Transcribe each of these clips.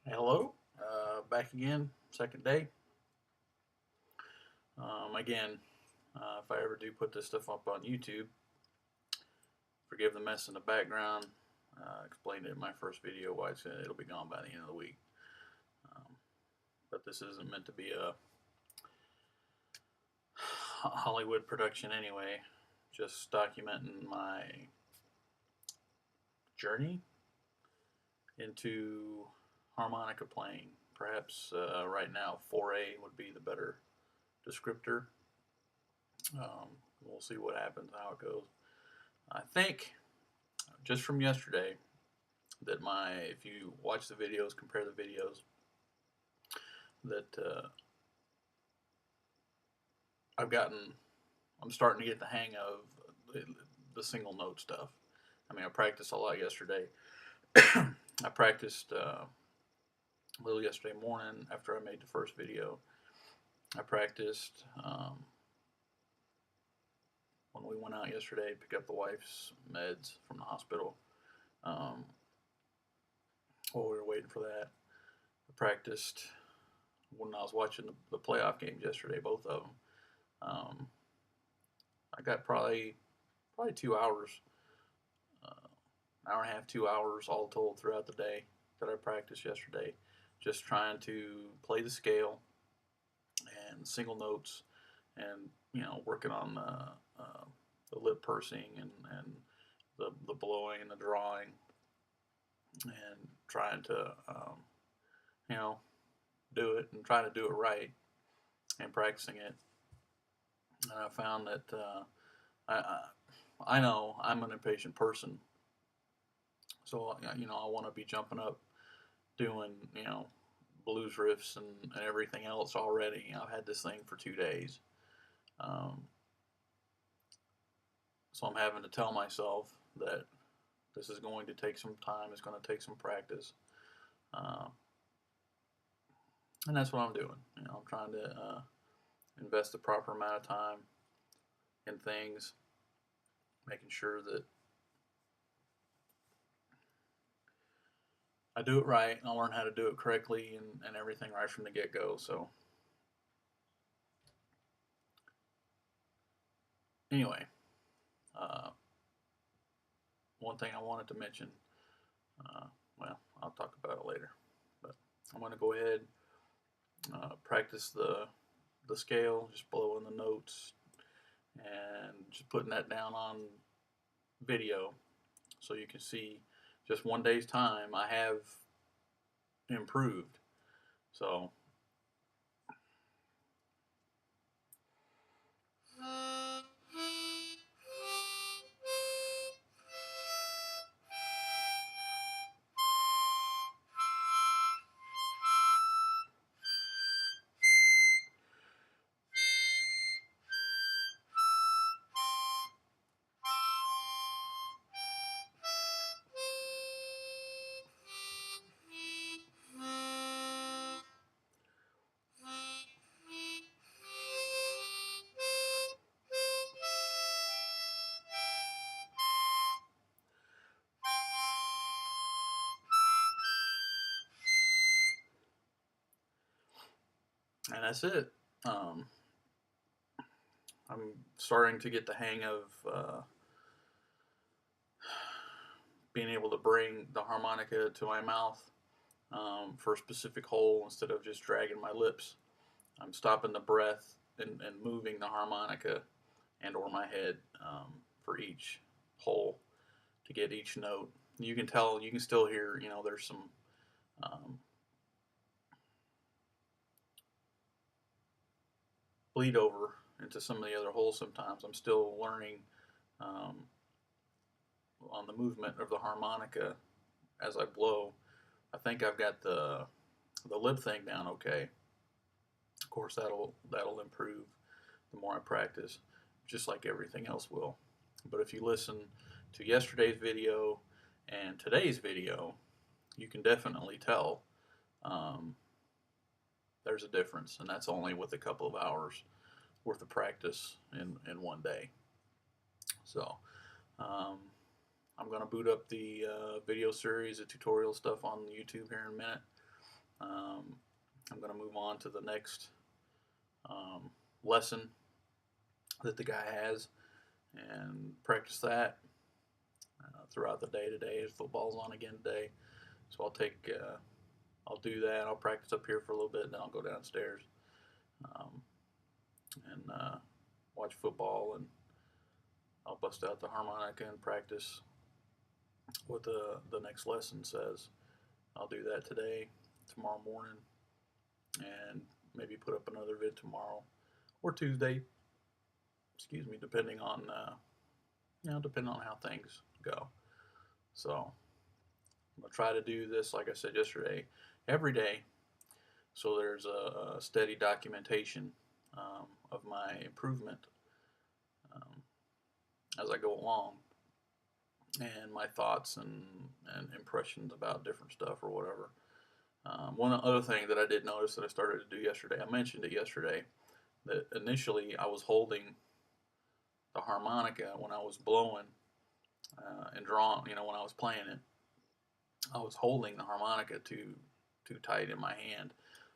Hello, back again, second day. Again, if I ever do put this stuff up on YouTube, forgive the mess in the background. Explained it in my first video why it'll be gone by the end of the week. Um, but this isn't meant to be a Hollywood production anyway, just documenting my journey into harmonica playing. Perhaps right now, 4A would be the better descriptor. Um, we'll see what happens, how it goes. I think just from yesterday that if you watch the videos, compare the videos, that I've gotten, I'm starting to get the hang of the single note stuff. I mean, I practiced a lot yesterday. I practiced a little yesterday morning after I made the first video. I practiced when we went out yesterday to pick up the wife's meds from the hospital. Um, While we were waiting for that, I practiced when I was watching the playoff games yesterday, both of them. Um, I got probably 2 hours, hour and a half, 2 hours all told throughout the day that I practiced yesterday, just trying to play the scale and single notes, and working on the lip pursing and the blowing and the drawing, and trying to you know do it and trying to do it right and practicing it. And I found that I know I'm an impatient person, so I want to be jumping up, doing blues riffs and everything else already. I've had this thing for 2 days, um, so I'm having to tell myself that this is going to take some time. It's going to take some practice, uh, and that's what I'm doing. I'm trying to invest the proper amount of time in things, making sure that I do it right and I learn how to do it correctly and everything right from the get go. So, anyway, uh, one thing I wanted to mention, uh, well, I'll talk about it later, but I'm going to go ahead, practice the scale, just blowing the notes and just putting that down on video so you can see just one day's time I have improved. So, and that's it. Um, I'm starting to get the hang of being able to bring the harmonica to my mouth for a specific hole instead of just dragging my lips. I'm stopping the breath and moving the harmonica and or my head for each hole to get each note. You can tell, you can still hear, there's some um, bleed over into some of the other holes sometimes. I'm still learning um, on the movement of the harmonica as I blow. I think I've got the lip thing down okay. Of course, that'll improve the more I practice, just like everything else will. But if you listen to yesterday's video and today's video, you can definitely tell um, there's a difference, and that's only with a couple of hours worth of practice in one day. So um, I'm going to boot up the video series, the tutorial stuff on YouTube here in a minute, I'm going to move on to the next lesson that the guy has and practice that throughout the day today. Football's on again today, so I'll do that. I'll practice up here for a little bit, and then I'll go downstairs um, and watch football, and I'll bust out the harmonica and practice what the next lesson says. I'll do that today, tomorrow morning, and maybe put up another vid tomorrow or Tuesday. Excuse me, depending on depending on how things go. So I'm gonna try to do this, like I said yesterday, every day. So there's a steady documentation of my improvement um, as I go along, and my thoughts and impressions about different stuff or whatever. One other thing that I did notice that I started to do yesterday, I mentioned it yesterday, that initially I was holding the harmonica when I was blowing and drawing, when I was playing it, I was holding the harmonica too tight in my hand.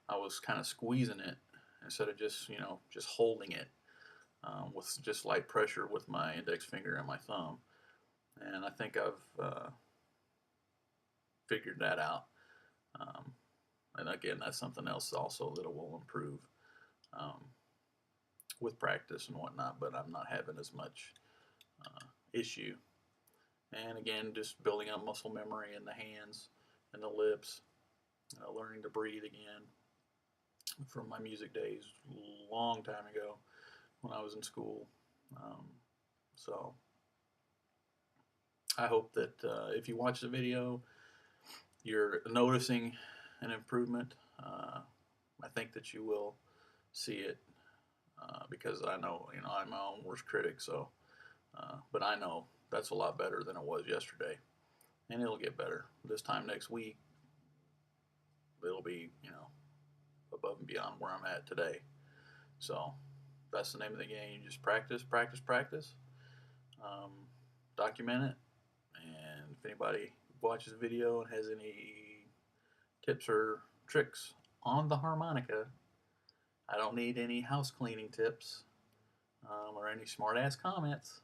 I was kind of squeezing it instead of just holding it with just light pressure with my index finger and my thumb. And I think I've figured that out. Um, and again, that's something else also that will improve um, with practice and whatnot. But I'm not having as much issue. And again, just building up muscle memory in the hands and the lips, learning to breathe again from my music days a long time ago when I was in school. So I hope that if you watch the video, you're noticing an improvement. I think that you will see it because I know, I'm my own worst critic. So, but I know that's a lot better than it was yesterday, and it'll get better this time next week. It'll be, above and beyond where I'm at today. So that's the name of the game. You just practice, practice, practice. Um, document it, and if anybody watches the video and has any tips or tricks on the harmonica, I don't need any house cleaning tips or any smart ass comments.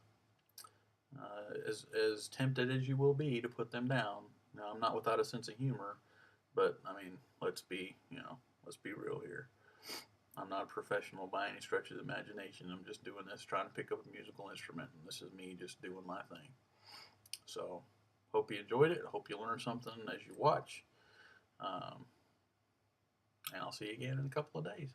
As tempted as you will be to put them down. Now, I'm not without a sense of humor, but I mean, let's be real here. I'm not a professional by any stretch of the imagination. I'm just doing this, trying to pick up a musical instrument, and this is me just doing my thing. So, hope you enjoyed it. Hope you learned something as you watch. And I'll see you again in a couple of days.